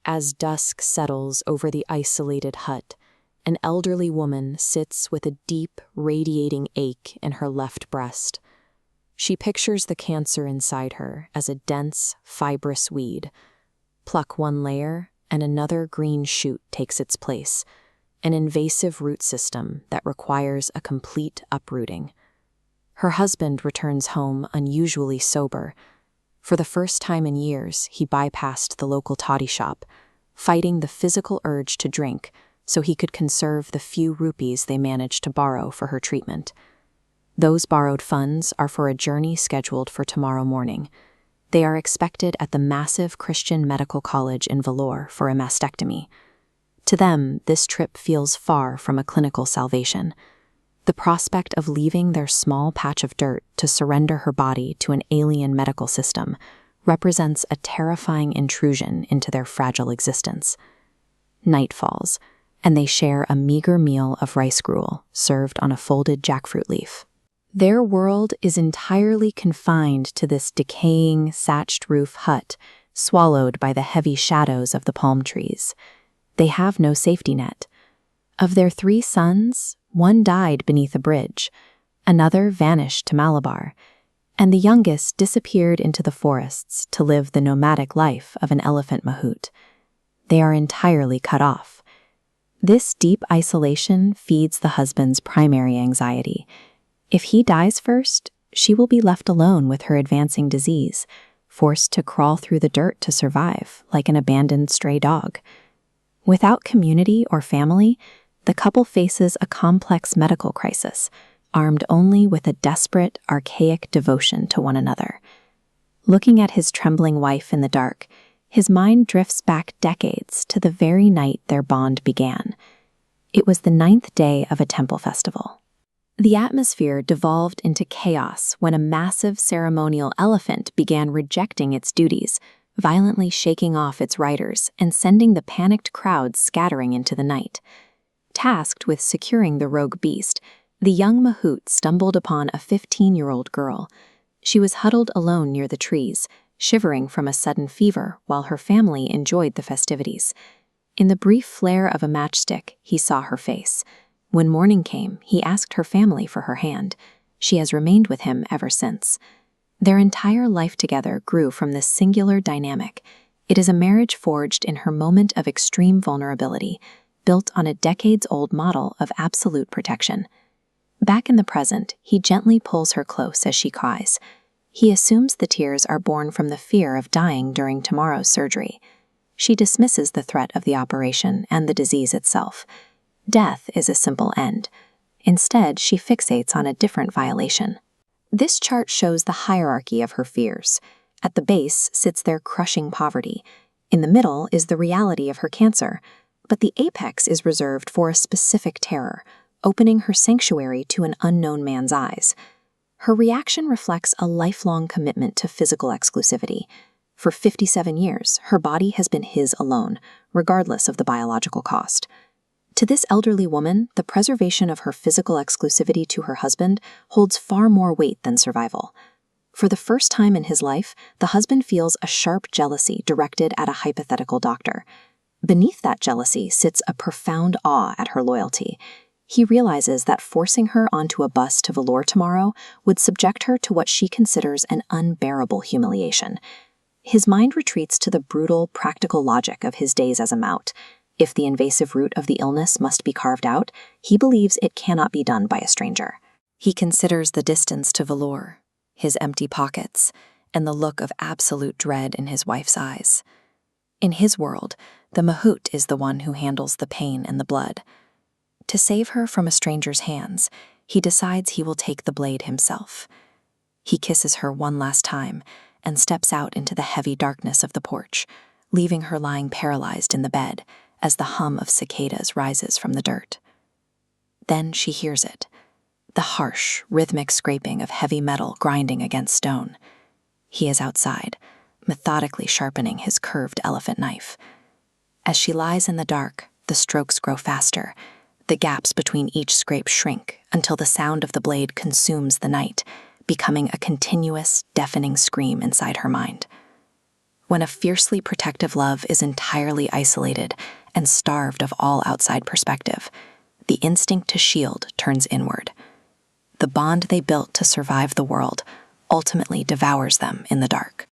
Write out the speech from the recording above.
As dusk settles over the isolated hut, an elderly woman sits with a deep, radiating ache in her left breast. She pictures the cancer inside her as a dense, fibrous weed. Pluck one layer, and another green shoot takes its place, an invasive root system that requires a complete uprooting. Her husband returns home unusually sober. For the first time in years, he bypassed the local toddy shop, fighting the physical urge to drink so he could conserve the few rupees they managed to borrow for her treatment. Those borrowed funds are for a journey scheduled for tomorrow morning. They are expected at the massive Christian medical college in Vellore for a mastectomy. To them, this trip feels far from a clinical salvation. The prospect of leaving their small patch of dirt to surrender her body to an alien medical system represents a terrifying intrusion into their fragile existence. Night falls, and they share a meager meal of rice gruel served on a folded jackfruit leaf. Their world is entirely confined to this decaying, thatched roof hut, swallowed by the heavy shadows of the palm trees. They have no safety net. Of their 3 sons, one died beneath a bridge, another vanished to Malabar, and the youngest disappeared into the forests to live the nomadic life of an elephant mahout. They are entirely cut off. This deep isolation feeds the husband's primary anxiety. If he dies first, she will be left alone with her advancing disease, forced to crawl through the dirt to survive, like an abandoned stray dog. Without community or family, the couple faces a complex medical crisis, armed only with a desperate, archaic devotion to one another. Looking at his trembling wife in the dark, his mind drifts back decades to the very night their bond began. It was the 9th day of a temple festival. The atmosphere devolved into chaos when a massive ceremonial elephant began rejecting its duties, violently shaking off its riders and sending the panicked crowd scattering into the night. Tasked with securing the rogue beast, the young mahout stumbled upon a 15-year-old girl. She was huddled alone near the trees, shivering from a sudden fever while her family enjoyed the festivities. In the brief flare of a matchstick, he saw her face. When morning came, he asked her family for her hand. She has remained with him ever since. Their entire life together grew from this singular dynamic. It is a marriage forged in her moment of extreme vulnerability, built on a decades-old model of absolute protection. Back in the present, he gently pulls her close as she cries. He assumes the tears are born from the fear of dying during tomorrow's surgery. She dismisses the threat of the operation and the disease itself. Death is a simple end. Instead, she fixates on a different violation. This chart shows the hierarchy of her fears. At the base sits their crushing poverty. In the middle is the reality of her cancer. But the apex is reserved for a specific terror, opening her sanctuary to an unknown man's eyes. Her reaction reflects a lifelong commitment to physical exclusivity. For 57 years, her body has been his alone, regardless of the biological cost. To this elderly woman, the preservation of her physical exclusivity to her husband holds far more weight than survival. For the first time in his life, the husband feels a sharp jealousy directed at a hypothetical doctor. Beneath that jealousy sits a profound awe at her loyalty. He realizes that forcing her onto a bus to Vellore tomorrow would subject her to what she considers an unbearable humiliation. His mind retreats to the brutal, practical logic of his days as a mahout. If the invasive root of the illness must be carved out, he believes it cannot be done by a stranger. He considers the distance to Vellore, his empty pockets, and the look of absolute dread in his wife's eyes. In his world, the mahout is the one who handles the pain and the blood. To save her from a stranger's hands, he decides he will take the blade himself. He kisses her one last time and steps out into the heavy darkness of the porch, leaving her lying paralyzed in the bed as the hum of cicadas rises from the dirt. Then she hears it, the harsh, rhythmic scraping of heavy metal grinding against stone. He is outside, methodically sharpening his curved elephant knife. As she lies in the dark, the strokes grow faster. The gaps between each scrape shrink until the sound of the blade consumes the night, becoming a continuous, deafening scream inside her mind. When a fiercely protective love is entirely isolated and starved of all outside perspective, the instinct to shield turns inward. The bond they built to survive the world ultimately devours them in the dark.